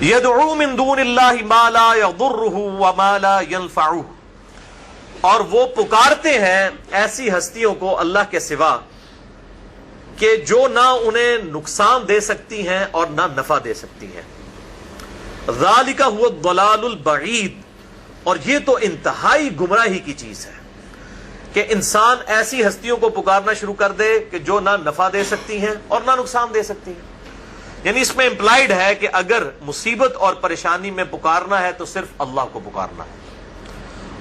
یدعو من دون اللہ ما لا یضرہ وما لا ینفعہ، اور وہ پکارتے ہیں ایسی ہستیوں کو اللہ کے سوا کہ جو نہ انہیں نقصان دے سکتی ہیں اور نہ نفع دے سکتی ہیں. ذالک هو الضلال البعید، اور یہ تو انتہائی گمراہی کی چیز ہے کہ انسان ایسی ہستیوں کو پکارنا شروع کر دے کہ جو نہ نفع دے سکتی ہیں اور نہ نقصان دے سکتی ہیں. یعنی اس میں امپلائیڈ ہے کہ اگر مصیبت اور پریشانی میں پکارنا ہے تو صرف اللہ کو پکارنا ہے،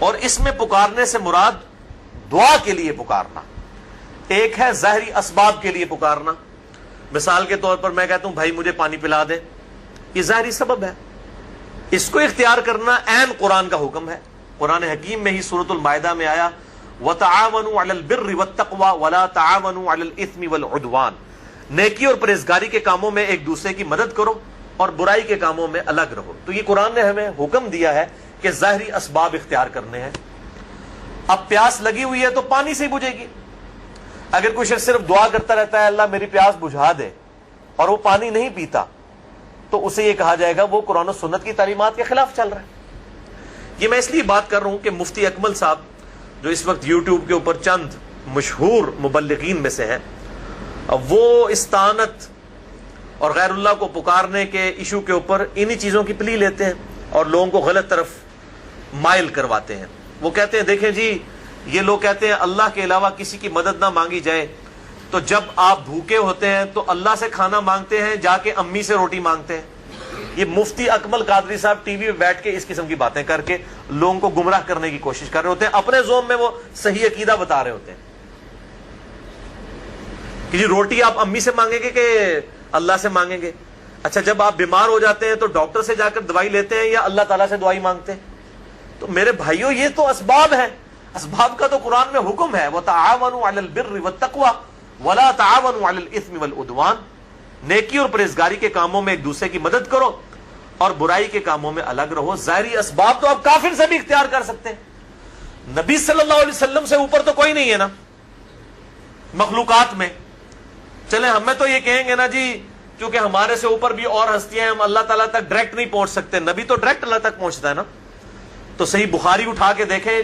اور اس میں پکارنے سے مراد دعا کے لیے پکارنا. ایک ہے ظاہری اسباب کے لیے پکارنا، مثال کے طور پر میں کہتا ہوں بھائی مجھے پانی پلا دے، یہ ظاہری سبب ہے. اس کو اختیار کرنا عین قرآن کا حکم ہے. قرآن حکیم میں ہی سورۃ المائدہ میں آیا وَتَعَاوَنُوا عَلَى الْبِرِّ وَالتَّقْوَى وَلَا تَعَاوَنُوا عَلَى الْإِثْمِ وَالْعُدْوَانِ، نیکی اور پرہیزگاری کے کاموں میں ایک دوسرے کی مدد کرو اور برائی کے کاموں میں الگ رہو. تو یہ قرآن نے ہمیں حکم دیا ہے کہ ظاہری اسباب اختیار کرنے ہیں. اب پیاس لگی ہوئی ہے تو پانی سے ہی بجھے گی. اگر کوئی شخص صرف دعا کرتا رہتا ہے اللہ میری پیاس بجھا دے اور وہ پانی نہیں پیتا تو اسے یہ کہا جائے گا وہ قرآن و سنت کی تعلیمات کے خلاف چل رہا ہے. یہ میں اس لیے بات کر رہا ہوں کہ مفتی اکمل صاحب جو اس وقت یوٹیوب کے اوپر چند مشہور مبلغین میں سے ہیں، وہ استعانت اور غیر اللہ کو پکارنے کے ایشو کے اوپر انہی چیزوں کی پلی لیتے ہیں اور لوگوں کو غلط طرف مائل کرواتے ہیں. وہ کہتے ہیں دیکھیں جی یہ لوگ کہتے ہیں اللہ کے علاوہ کسی کی مدد نہ مانگی جائے، تو جب آپ بھوکے ہوتے ہیں تو اللہ سے کھانا مانگتے ہیں، جا کے امی سے روٹی مانگتے ہیں. یہ مفتی اکمل قادری صاحب ٹی وی پہ بیٹھ کے اس قسم کی باتیں کر کے لوگوں کو گمراہ کرنے کی کوشش کر رہے ہوتے ہیں. اپنے زوم میں وہ صحیح عقیدہ بتا رہے ہوتے ہیں کہ جی روٹی آپ امی سے مانگیں گے کہ اللہ سے مانگیں گے. اچھا جب آپ بیمار ہو جاتے ہیں تو ڈاکٹر سے جا کر دوائی لیتے ہیں یا اللہ تعالیٰ سے دعائی مانگتے ہیں؟ تو میرے بھائیوں یہ تو اسباب ہیں. اسباب کا تو قرآن میں حکم ہے وَتَعَاوَنُوا عَلَى الْبِرِّ وَالتَّقْوَى وَلَا تَعَاوَنُوا عَلَى الْإِثْمِ وَالْعُدْوَانِ، نیکی اور پرہیزگاری کے کاموں میں ایک دوسرے کی مدد کرو اور برائی کے کاموں میں الگ رہو. ظاہری اسباب تو آپ کافر سے بھی اختیار کر سکتے ہیں. نبی صلی اللہ علیہ وسلم سے اوپر تو کوئی نہیں ہے نا مخلوقات میں. چلیں ہمیں تو یہ کہیں گے نا جی کیونکہ ہمارے سے اوپر بھی اور ہستیاں ہیں، ہم اللہ تعالیٰ تک ڈائریکٹ نہیں پہنچ سکتے. نبی تو ڈائریکٹ اللہ تک پہنچتا ہے نا. تو صحیح بخاری اٹھا کے دیکھیں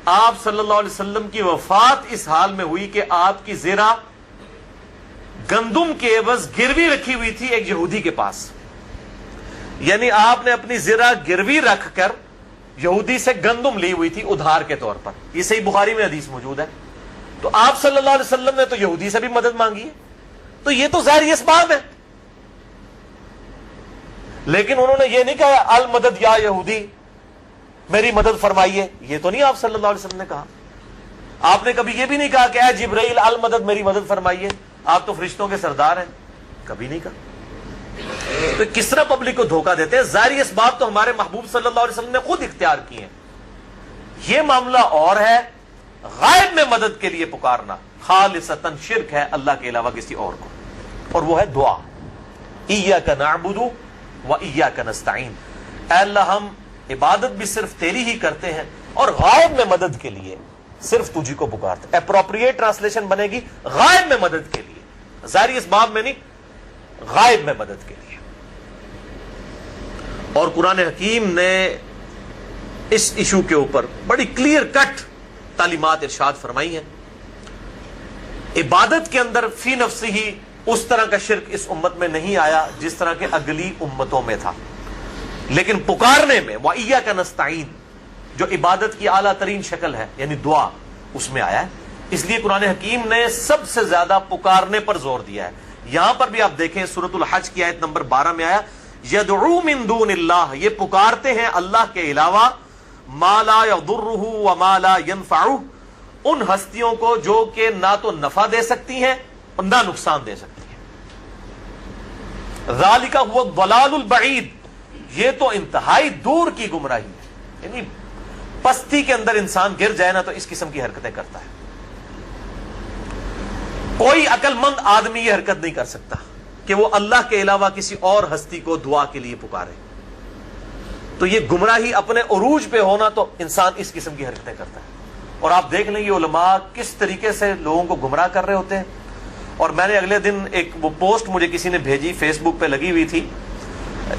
آپ صلی اللہ علیہ وسلم کی وفات اس حال میں ہوئی کہ آپ کی زرہ گندم کے عوض گروی رکھی ہوئی تھی ایک یہودی کے پاس. یعنی آپ نے اپنی زرہ گروی رکھ کر یہودی سے گندم لی ہوئی تھی ادھار کے طور پر. یہ صحیح بخاری میں حدیث موجود ہے. تو آپ صلی اللہ علیہ وسلم نے تو یہودی سے بھی مدد مانگی ہے. تو یہ تو ظاہری اسباب ہے. لیکن انہوں نے یہ نہیں کہا المدد یا یہودی میری مدد فرمائیے، یہ تو نہیں آپ صلی اللہ علیہ وسلم نے کہا. آپ نے کبھی یہ بھی نہیں کہا کہ اے جبرائیل المدد میری مدد فرمائیے، آپ تو فرشتوں کے سردار ہیں، کبھی نہیں کہا. تو کس طرح پبلک کو دھوکہ دیتے ہیں. ظاہری اسباب تو ہمارے محبوب صلی اللہ علیہ وسلم نے خود اختیار کیے ہیں. یہ معاملہ اور ہے غائب میں مدد کے لیے پکارنا خالصتاً شرک ہے اللہ کے علاوہ کسی اور کو، اور وہ ہے دعا. ایاک نعبد و ایاک نستعین، اے اللہ ہم عبادت بھی صرف تیری ہی کرتے ہیں اور غائب میں مدد کے لیے صرف تجھی کو پکارتے ہیں. اپروپریٹ ٹرانسلیشن بنے گی غائب میں مدد کے لیے، ظاہری اسباب میں نہیں، غائب میں مدد کے لیے. اور قرآن حکیم نے اس ایشو کے اوپر بڑی کلیئر کٹ تعلیمات ارشاد فرمائی ہیں. عبادت کے اندر فی نفسی ہی اس طرح کا شرک اس امت میں نہیں آیا جس طرح کے اگلی امتوں میں تھا، لیکن پکارنے میں وَإِيَّاكَ نَسْتَعِينُ جو عبادت کی اعلیٰ ترین شکل ہے یعنی دعا، اس میں آیا ہے. اس لیے قرآن حکیم نے سب سے زیادہ پکارنے پر زور دیا ہے. یہاں پر بھی آپ دیکھیں سورۃ الحج کی آیت نمبر 12 میں آیا یدعو من دون اللہ، یہ پکارتے ہیں اللہ کے علاوہ ما لا یضرہ وما لا ینفعہ، ان ہستیوں کو جو کہ نہ تو نفع دے سکتی ہیں اور نہ نقصان دے سکتی ہیں. ذالک هو الضلال البعید، یہ تو انتہائی دور کی گمراہی ہے. یعنی پستی کے اندر انسان گر جائے نا تو اس قسم کی حرکتیں کرتا ہے. کوئی عقل مند آدمی یہ حرکت نہیں کر سکتا کہ وہ اللہ کے علاوہ کسی اور ہستی کو دعا کے لیے پکارے. تو یہ گمراہی اپنے عروج پہ ہونا تو انسان اس قسم کی حرکتیں کرتا ہے. اور آپ دیکھ لیں یہ علماء کس طریقے سے لوگوں کو گمراہ کر رہے ہوتے ہیں. اور میں نے اگلے دن ایک وہ پوسٹ مجھے کسی نے بھیجی، فیس بک پہ لگی ہوئی تھی،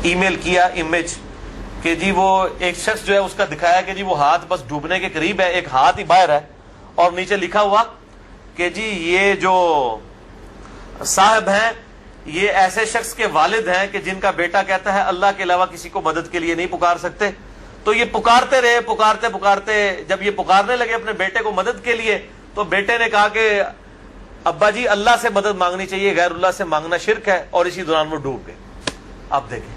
ای میل کیا امیج کہ جی وہ ایک شخص جو ہے اس کا دکھایا کہ جی وہ ہاتھ بس ڈوبنے کے قریب ہے, ایک ہاتھ ہی باہر ہے, اور نیچے لکھا ہوا کہ جی یہ جو صاحب ہیں یہ ایسے شخص کے والد ہیں کہ جن کا بیٹا کہتا ہے اللہ کے علاوہ کسی کو مدد کے لیے نہیں پکار سکتے. تو یہ پکارتے رہے, پکارتے پکارتے جب یہ پکارنے لگے اپنے بیٹے کو مدد کے لیے, تو بیٹے نے کہا کہ ابا جی اللہ سے مدد مانگنی چاہیے, غیر اللہ سے مانگنا شرک ہے, اور اسی دوران وہ ڈوب گئے. اب دیکھیں,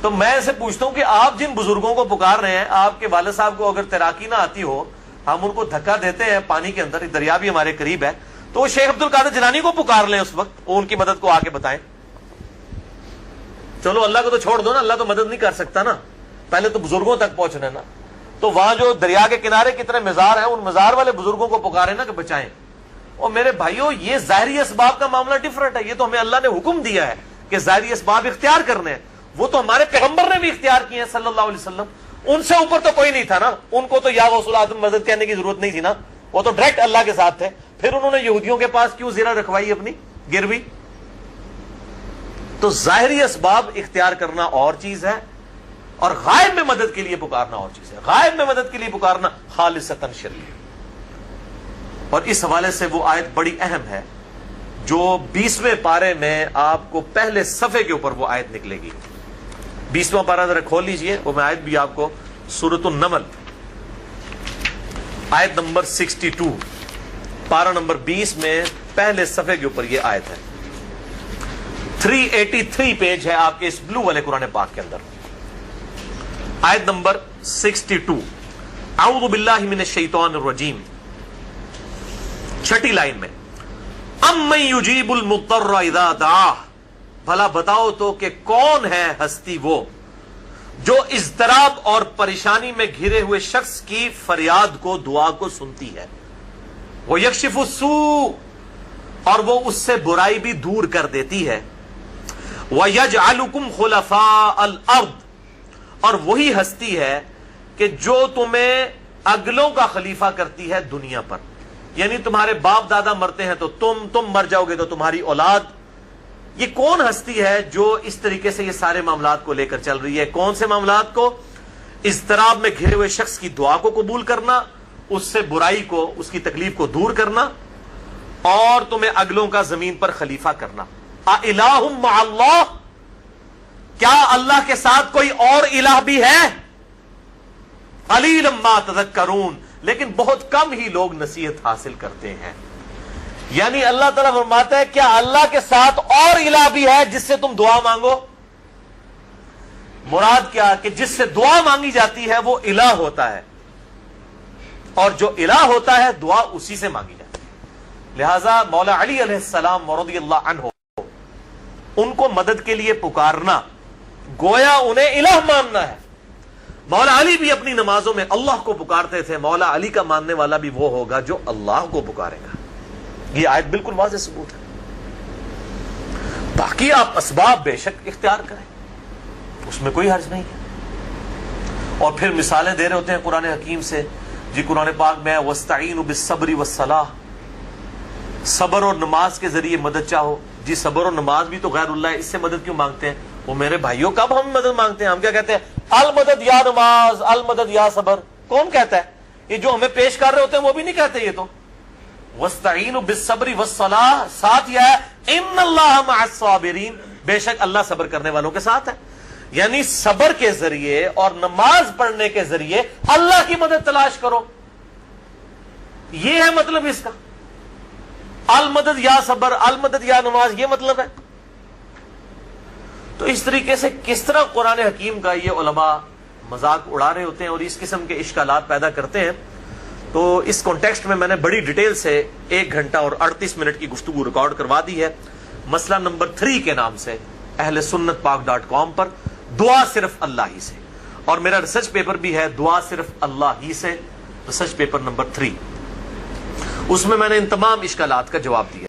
تو میں اسے پوچھتا ہوں کہ آپ جن بزرگوں کو پکار رہے ہیں, آپ کے والد صاحب کو اگر تیراکی نہ آتی ہو, ہم ان کو دھکا دیتے ہیں پانی کے اندر, دریا بھی ہمارے قریب ہے, تو وہ شیخ عبد القادر جیلانی کو پکار لیں اس وقت, وہ ان کی مدد کو آ کے بتائیں. چلو اللہ کو تو چھوڑ دو نا, اللہ تو مدد نہیں کر سکتا نا, پہلے تو بزرگوں تک پہنچنا نا. تو وہاں جو دریا کے کنارے کتنے مزار ہیں, ان مزار والے بزرگوں کو پکارے نا کہ بچائیں. اور میرے بھائیوں, یہ ظاہری اسباب کا معاملہ ڈفرنٹ ہے. یہ تو ہمیں اللہ نے حکم دیا ہے کہ ظاہری اسباب اختیار کرنے ہیں, وہ تو ہمارے پیغمبر نے بھی اختیار کیے ہیں صلی اللہ علیہ وسلم. ان سے اوپر تو کوئی نہیں تھا نا, ان کو تو یا غوث الاعظم مدد کہنے کی ضرورت نہیں تھی نا, وہ تو ڈائریکٹ اللہ کے ساتھ تھے. پھر انہوں نے یہودیوں کے پاس کیوں زیرہ رکھوائی اپنی گروی؟ تو ظاہری اسباب اختیار کرنا اور چیز ہے, اور غائب میں مدد کے لیے پکارنا اور چیز ہے. غائب میں مدد کے لیے پکارنا خالصتاً شرک ہے. اور اس حوالے سے وہ آیت بڑی اہم ہے جو 20ویں پارے میں آپ کو پہلے صفحے کے اوپر وہ آیت نکلے گی. 20واں پارہ ذرا کھول لیجئے, وہ میں آیت بھی آپ کو سورۃ النمل آیت نمبر 62, پارہ نمبر 20 میں پہلے صفحے کے اوپر یہ آیت ہے. 383 پیج ہے آپ کے اس بلو والے قرآن پاک کے اندر. آیت نمبر 62, اعوذ باللہ من الشیطان الرجیم, چھٹی لائن میں, امن یجیب المضطر اذا دعاہ, بھلا بتاؤ تو کہ کون ہے ہستی وہ جو اضطراب اور پریشانی میں گھرے ہوئے شخص کی فریاد کو, دعا کو سنتی ہے. وہ یکشف السوء, اور وہ اس سے برائی بھی دور کر دیتی ہے. وَيَجْعَلُكُمْ خُلَفَاءَ الْأَرْضِ, اور وہی ہستی ہے کہ جو تمہیں اگلوں کا خلیفہ کرتی ہے دنیا پر. یعنی تمہارے باپ دادا مرتے ہیں تو تم مر جاؤ گے تو تمہاری اولاد. یہ کون ہستی ہے جو اس طریقے سے یہ سارے معاملات کو لے کر چل رہی ہے؟ کون سے معاملات کو؟ اضطراب میں گھرے ہوئے شخص کی دعا کو قبول کرنا, اس سے برائی کو, اس کی تکلیف کو دور کرنا, اور تمہیں اگلوں کا زمین پر خلیفہ کرنا. اِلَٰهٌ مَّعَ اللَّهِ, کیا اللہ کے ساتھ کوئی اور الہ بھی ہے؟ قَلِيلًا مَّا تَذَكَّرُونَ, لیکن بہت کم ہی لوگ نصیحت حاصل کرتے ہیں. یعنی اللہ تعالیٰ فرماتا ہے کیا اللہ کے ساتھ اور الہ بھی ہے جس سے تم دعا مانگو؟ مراد کیا کہ جس سے دعا مانگی جاتی ہے وہ الہ ہوتا ہے, اور جو الہ ہوتا ہے دعا اسی سے مانگی جاتی ہے. لہذا مولا علی علیہ السلام رضی اللہ عنہ, ان کو مدد کے لیے پکارنا گویا انہیں الہ ماننا ہے. مولا علی بھی اپنی نمازوں میں اللہ کو پکارتے تھے. مولا علی کا ماننے والا بھی وہ ہوگا جو اللہ کو پکارے گا. یہ آیت بالکل واضح ثبوت ہے. باقی آپ اسباب بے شک اختیار کریں, اس میں کوئی حرج نہیں ہے. اور پھر مثالیں دے رہے ہوتے ہیں قرآن حکیم سے. جی قرآن پاک میں وَاسْتَعِينُوا بِالصَّبْرِ وَالصَّلَاةِ, صبر اور نماز کے ذریعے مدد چاہو. جی صبر اور نماز بھی تو غیر اللہ ہے, اس سے مدد کیوں مانگتے ہیں؟ وہ میرے بھائیوں کب ہم مدد مانگتے ہیں؟ ہم کیا کہتے ہیں؟ المدد یا نماز, المدد یا صبر. کون کہتا ہے؟ یہ جو ہمیں پیش کر رہے ہوتے ہیں وہ بھی نہیں کہتے. یہ تو وَاسْتَعِينُوا بِالصَّبْرِ وَالصَّلَاةِ, ساتھ یہ ہے اِنَّ اللَّهَ مَعَ الصَّابِرِينَ, بے شک اللہ صبر کرنے والوں کے ساتھ ہے. یعنی صبر کے ذریعے اور نماز پڑھنے کے ذریعے اللہ کی مدد تلاش کرو. یہ ہے مطلب اس کا. المدد یا صبر, المدد یا نماز, یہ مطلب ہے. تو اس طریقے سے کس طرح قرآن حکیم کا یہ علماء مذاق اڑا رہے ہوتے ہیں اور اس قسم کے اشکالات پیدا کرتے ہیں. تو اس کانٹیکسٹ میں میں نے بڑی ڈیٹیل سے 1 گھنٹہ اور 38 منٹ کی گفتگو ریکارڈ کروا دی ہے مسئلہ نمبر 3 کے نام سے اہل سنت پاک.com پر, دعا صرف اللہ ہی سے. اور میرا ریسرچ پیپر بھی ہے دعا صرف اللہ ہی سے, ریسرچ پیپر نمبر 3. اس میں نے ان تمام اشکالات کا جواب دیا.